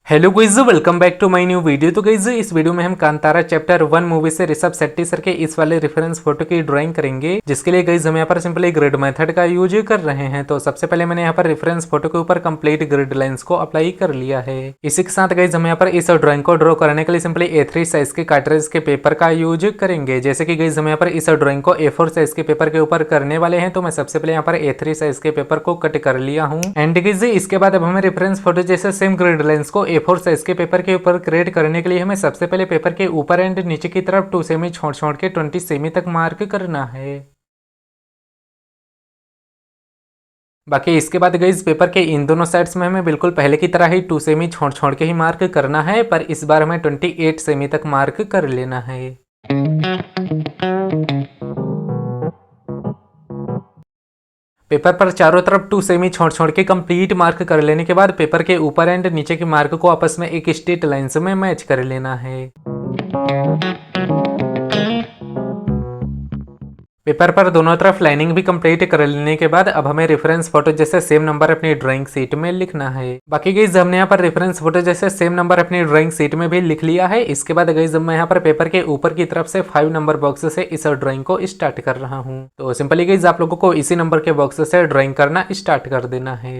Hello guys, welcome back to my new video. तो guys, इस video में हम कांतारा चैप्टर 1 मूवी से ऋषभ शेट्टी सर के इस वाले रेफरेंस फोटो की ड्राइंग करेंगे, जिसके लिए गाइस हम यहाँ पर सिंपली ग्रिड मेथड का यूज कर रहे हैं। तो सबसे पहले मैंने यहाँ पर रेफरेंस फोटो के ऊपर कंप्लीट ग्रिड लाइंस को अप्लाई कर लिया है। इसी के साथ गाइस हम यहाँ पर इस ड्राइंग को ड्रॉ करने के लिए सिंपली A3 साइज के कार्ट्रिज के पेपर का यूज करेंगे। जैसे कि गाइस हम यहाँ पर इस ड्राइंग को A4 साइज के पेपर के ऊपर करने वाले हैं, तो मैं सबसे पहले यहाँ पर A3 साइज के पेपर को कट कर लिया हूँ। एंड गाइस इसके बाद अब हमें रेफरेंस फोटो जैसे सेम ग्रिड लाइंस को A4 साइज के पेपर के ऊपर क्रिएट करने के लिए हमें सबसे पहले पेपर के ऊपर एंड नीचे की तरफ 2 सेमी छोड़ के 20 सेमी तक मार्क करना है। बाकी इसके बाद गाइस पेपर के इन दोनों साइड्स में हमें बिल्कुल पहले की तरह ही 2 सेमी छोड़ के ही मार्क करना है, पर इस बार हमें 28 सेमी तक मार्क कर लेना है। पेपर पर चारों तरफ 2 सेमी छोड़ के कंप्लीट मार्क कर लेने के बाद पेपर के ऊपर एंड नीचे के मार्क को आपस में एक स्ट्रेट लाइन में मैच कर लेना है। पेपर पर दोनों तरफ लाइनिंग भी कंप्लीट कर लेने के बाद अब हमें रेफरेंस फोटो जैसे सेम नंबर अपनी ड्राइंग शीट में लिखना है। बाकी गाइस हमने यहाँ पर रेफरेंस फोटो जैसे सेम नंबर अपनी ड्राइंग शीट में भी लिख लिया है। इसके बाद गाइस मैं यहाँ पर पेपर के ऊपर की तरफ से 5 नंबर बॉक्स से इस ड्राइंग को स्टार्ट कर रहा हूँ। तो सिंपली गाइस आप लोगों को इसी नंबर के बॉक्स से ड्राइंग करना स्टार्ट कर देना है।